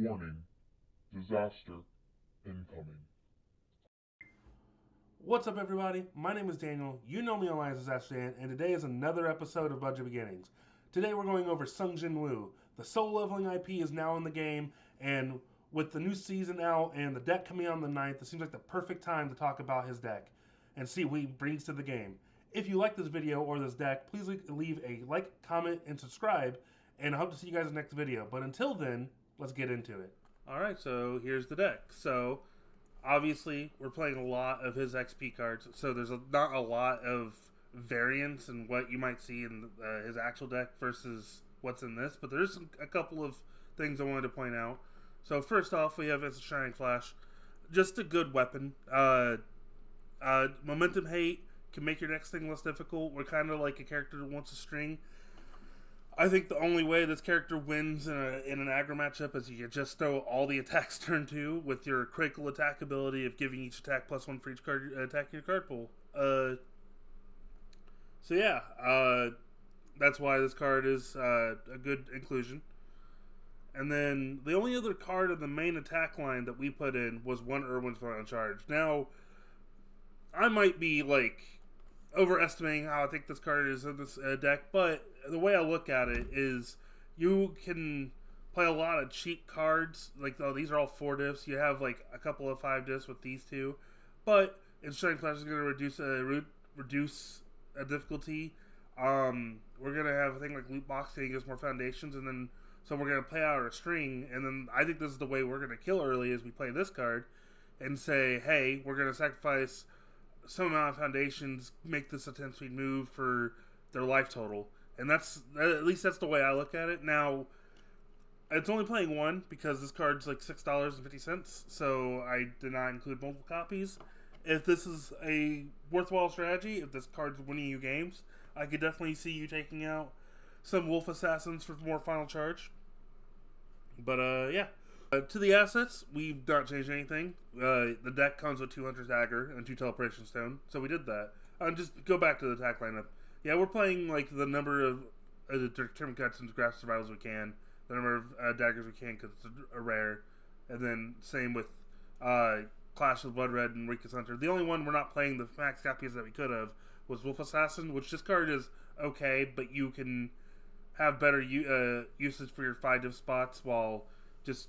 Warning, disaster incoming. What's up, everybody? My name is Daniel. You know me online as Disaster, and today is another episode of Budget Beginnings. Today we're going over Jinwoo. The soul leveling IP is now in the game, and with the new season out and the deck coming out on the 9th, it seems like the perfect time to talk about his deck and see what he brings to the game. If you like this video or this deck, please leave a like, comment, and subscribe, and I hope to see you guys in the next video. But until then, let's get into it. Alright, so here's the deck. So, obviously, we're playing a lot of his XP cards, so there's not a lot of variance in what you might see in his actual deck versus what's in this, but there's a couple of things I wanted to point out. So, first off, we have Instant Shining Flash. Just a good weapon. Momentum Hate can make your next thing less difficult. We're kind of like a character that wants a string. I think the only way this character wins in an aggro matchup is you just throw all the attacks turn 2 with your critical attack ability of giving each attack +1 for each card attack in your card pool. So yeah, that's why this card is a good inclusion. And then the only other card in the main attack line that we put in was one Irwin's Final Charge. Now, I might be overestimating how I think this card is in this deck, but the way I look at it is you can play a lot of cheap cards. These are all 4 diffs. You have a couple of 5 diffs with these two, but Shining Flash is going to reduce a difficulty. We're going to have a thing like Loot Box getting us more foundations, and then so we're going to play out a string, and then I think this is the way we're going to kill early is we play this card and say, hey, we're going to sacrifice some amount of foundations, make this a 10-speed move for their life total. And at least that's the way I look at it. Now, it's only playing one because this card's like $6.50, so I did not include multiple copies. If this is a worthwhile strategy, if this card's winning you games, I could definitely see you taking out some Wolf Assassins for more Final Charge. But, yeah. To the assets, we've not changed anything. The deck comes with 2 Hunter's Dagger and 2 Teleportation Stone, so we did that. Just go back to the attack lineup. Yeah, we're playing the number of determined cuts and graph survivals we can, the number of daggers we can because it's a rare, and then same with Clash of Blood Red and Rika's Hunter. The only one we're not playing the max copies that we could have was Wolf Assassin, which this card is okay, but you can have better usage for your 5 div spots while just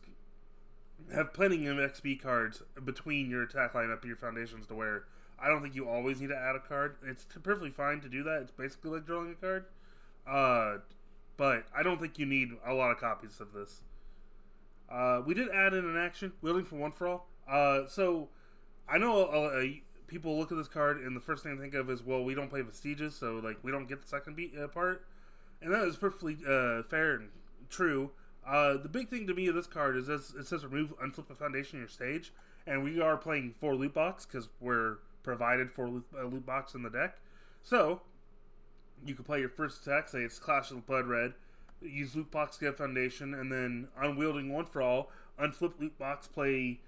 have plenty of XP cards between your attack lineup and your foundations to where I don't think you always need to add a card. It's perfectly fine to do that. It's basically like drawing a card. But I don't think you need a lot of copies of this. We did add in an action, Wielding for One for All. So I know people look at this card and the first thing they think of is, well, we don't play Vestiges, so we don't get the second part. And that is perfectly fair and true. The big thing to me of this card is it says remove unflip a foundation on your stage, and we are playing 4 loot box because we're provided for loot box in the deck. So you can play your first attack, say it's Clash of Blood Red, use loot box to get foundation, and then unwielding One for All, unflip loot box, play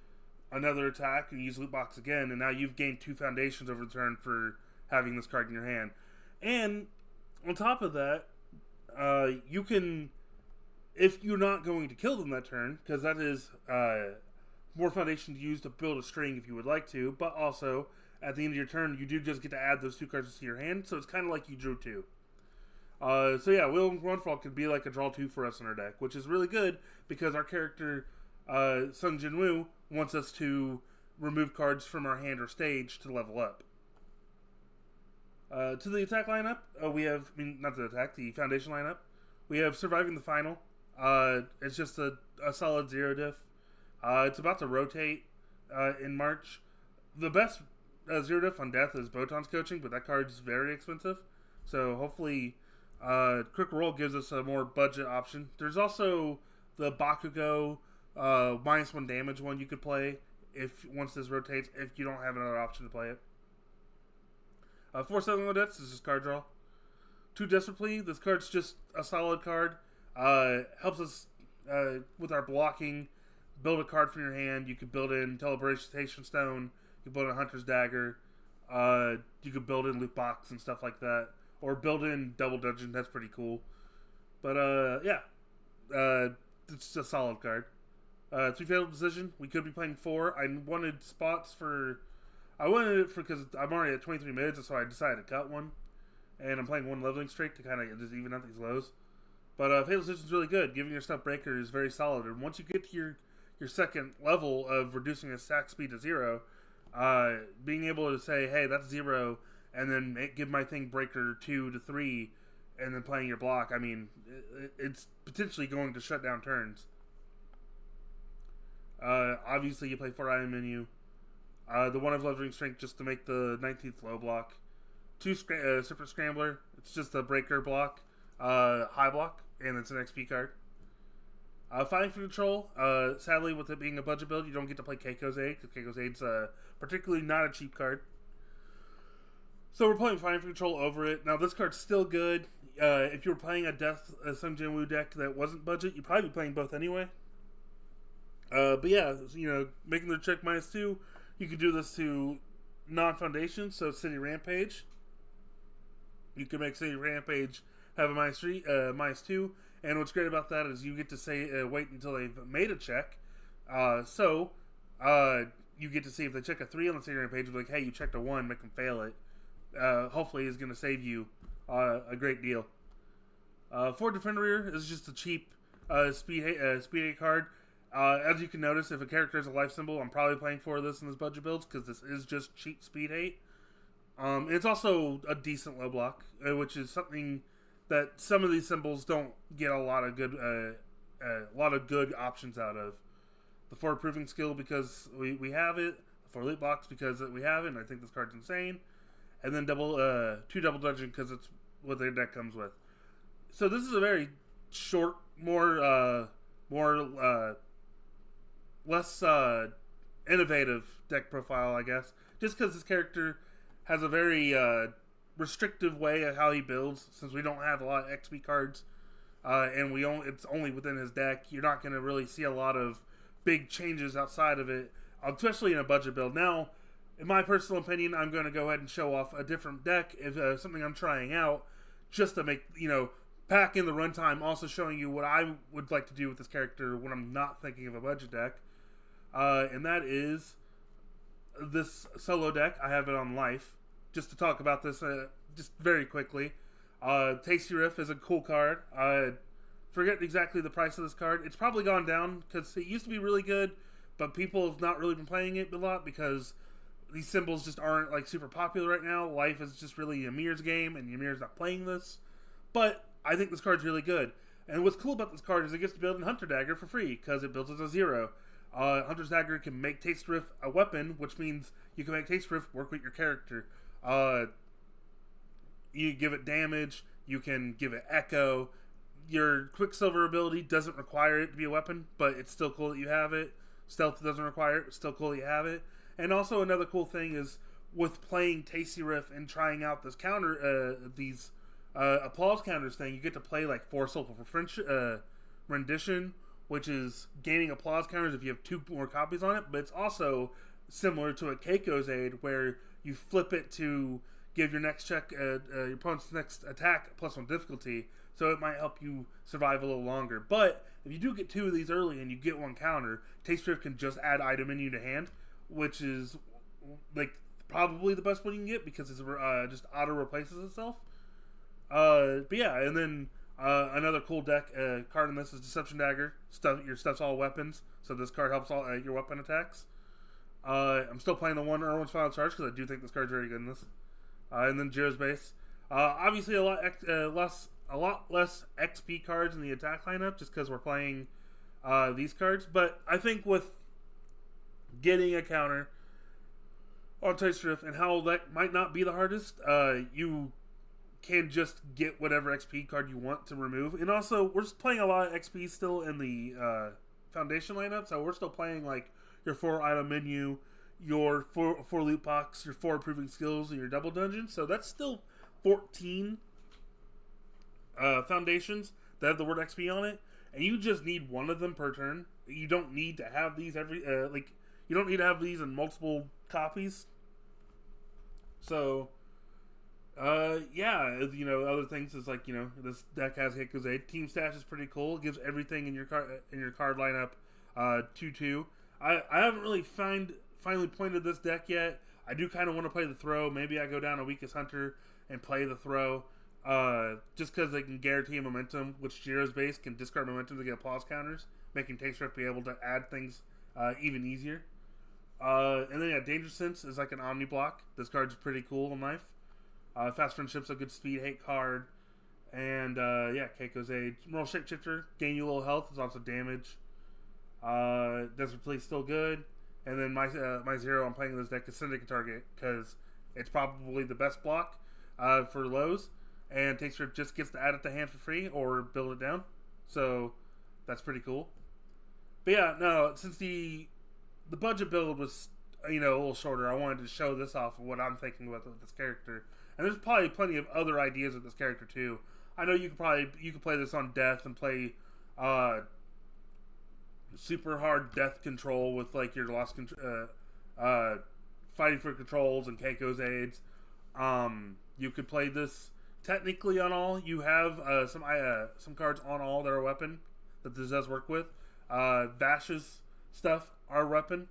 another attack, and use loot box again, and now you've gained 2 foundations over the turn for having this card in your hand. And on top of that, you can, if you're not going to kill them that turn, because that is more foundation to use to build a string if you would like to, but also at the end of your turn you do just get to add those 2 cards to your hand, so it's kind of like you drew 2. So yeah, Will Run for All could be like a draw 2 for us in our deck, which is really good because our character Jinwoo wants us to remove cards from our hand or stage to level up. To the attack lineup, not the attack, the foundation lineup, we have Surviving the Final. It's just a solid 0 diff. It's about to rotate in March. The best 0 diff on Death is Botan's Coaching, but that card's very expensive. So hopefully Critical Role gives us a more budget option. There's also the Bakugo -1 damage one you could play once this rotates, if you don't have another option to play it. 4 Settling Debts is just card draw. 2 Desperate Plea, this card's just a solid card. Helps us with our blocking. Build a card from your hand. You could build in Teleportation Stone. You can build in Hunter's Dagger. You could build in Loot Box and stuff like that. Or build in Double Dungeon. That's pretty cool. But, yeah. It's a solid card. 3 fatal decision. We could be playing 4. I wanted it because I'm already at 23 minutes, so I decided to cut one. And I'm playing 1 leveling streak to kind of just even out these lows. But fatal decision is really good. Giving your stuff breaker is very solid. And once you get to your second level of reducing the stack speed to 0, being able to say, hey, that's 0, and then give my thing breaker 2 to 3, and then playing your block, I mean, it's potentially going to shut down turns. Obviously, you play 4 item menu. The 1 of leveling strength just to make the 19th low block. 2 super scrambler. It's just a breaker block, high block, and it's an XP card. Fighting for control. Sadly, with it being a budget build, you don't get to play Keiko's Aid, because Keiko's Aid's particularly not a cheap card. So we're playing Fighting for Control over it. Now, this card's still good. If you were playing a Sung Jinwoo deck that wasn't budget, you'd probably be playing both anyway. But yeah, making the check -2, you can do this to non-foundation, so City Rampage. You can make City Rampage have a -2, and what's great about that is you get to say wait until they've made a check. So you get to see if they check a 3 on the City Rampage, like, hey, you checked a 1, make them fail it. Hopefully is going to save you a great deal. Forward Defender is just a cheap speed 8 card. As you can notice, if a character has a life symbol, I'm probably playing for this in this budget builds because this is just cheap speed 8. It's also a decent low block, which is something that some of these symbols don't get a lot of good options out of. The 4 proving skill because we have it. The 4 loot box because we have it, and I think this card's insane. And then 2 double dungeon because it's what their deck comes with. So this is a very short, less innovative deck profile, I guess. Just because this character has a very restrictive way of how he builds, since we don't have a lot of XP cards, and it's only within his deck. You're not going to really see a lot of big changes outside of it, especially in a budget build. Now, in my personal opinion, I'm going to go ahead and show off a different deck, if something I'm trying out, just to make, pack in the runtime, also showing you what I would like to do with this character when I'm not thinking of a budget deck. And that is this solo deck. I have it on life. Just to talk about this just very quickly. Tasty Riff is a cool card. Forget exactly the price of this card. It's probably gone down because it used to be really good, but people have not really been playing it a lot because these symbols just aren't like super popular right now. Life is just really Ymir's game, and Ymir's not playing this. But I think this card's really good. And what's cool about this card is it gets to build in Hunter Dagger for free because it builds as a 0. Hunter's Dagger can make Taste Riff a weapon, which means you can make Taste Riff work with your character. You give it damage, you can give it Echo. Your Quicksilver ability doesn't require it to be a weapon, but it's still cool that you have it. Stealth doesn't require it, but still cool that you have it. And also another cool thing is with playing Tasty Riff and trying out this these applause counters thing, you get to play like Forceful Rendition, which is gaining applause counters if you have 2 more copies on it, but it's also similar to a Keiko's Aid where you flip it to give your next check, your opponent's next attack +1 difficulty, so it might help you survive a little longer. But if you do get 2 of these early and you get 1 counter, Taste Riff can just add item menu to hand, which is like probably the best one you can get because it's just auto replaces itself. But yeah, and then another cool deck card in this is Deception Dagger. Your stuff's all weapons, so this card helps all your weapon attacks. I'm still playing the 1 Erwin's Final Charge because I do think this card's very good in this. And then Jiro's Base. Obviously, a lot less XP cards in the attack lineup just because we're playing these cards. But I think with getting a counter on Taste Riff and how that might not be the hardest, you can just get whatever XP card you want to remove. And also, we're just playing a lot of XP still in the Foundation lineup, so we're still playing like your 4 item menu, your 4 loot box, your 4 improving skills, and your double dungeon. So that's still 14 foundations that have the word XP on it, and you just need 1 of them per turn. You don't need to have these you don't need to have these in multiple copies. So other things is this deck has Keiko's Aid. Team Stash is pretty cool. It gives everything in your card lineup 2-2. I haven't really finally pointed this deck yet. I do kind of want to play the throw. Maybe I go down a Weakest Hunter and play the throw. Just because they can guarantee momentum, which Jiro's base can discard momentum to get applause counters, making Takeshift be able to add things even easier. And then Danger Sense is like an Omni block. This card's pretty cool in life. Fast Friendship's a good speed hate card. And Keiko's Age. Moral Shapeshifter, gain you a little health, is also damage. Desert Police still good. And then my 0 I'm playing in this deck is Syndicate Target, because it's probably the best block for lows. And Takeshift just gets to add it to hand for free or build it down. So that's pretty cool. But yeah, no, since the budget build was a little shorter, I wanted to show this off of what I'm thinking with this character. And there's probably plenty of other ideas with this character too. I know you could play this on death and play super hard death control with like your lost fighting for controls and Keiko's Aids. You could play this technically on all. You have some cards on all that are a weapon that this does work with. Vash's stuff are a weapon.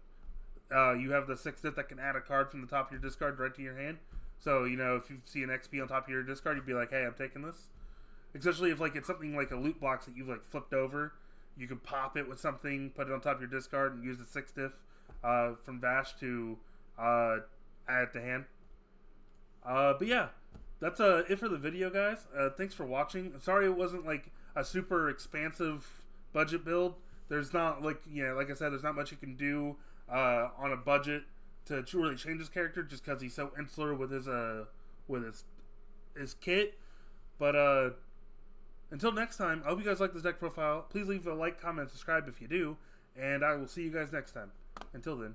You have the 6th that can add a card from the top of your discard right to your hand. So, if you see an XP on top of your discard, you'd be like, hey, I'm taking this. Especially if it's something like a loot box that you've flipped over. You can pop it with something, put it on top of your discard, and use the 6th from Vash to add it to hand. But yeah, that's it for the video, guys. Thanks for watching. I'm sorry it wasn't a super expansive budget build. There's not like I said, there's not much you can do on a budget to really change his character, just because he's so insular with his kit. But until next time, I hope you guys like this deck profile. Please leave a like, comment, subscribe if you do, and I will see you guys next time. Until then.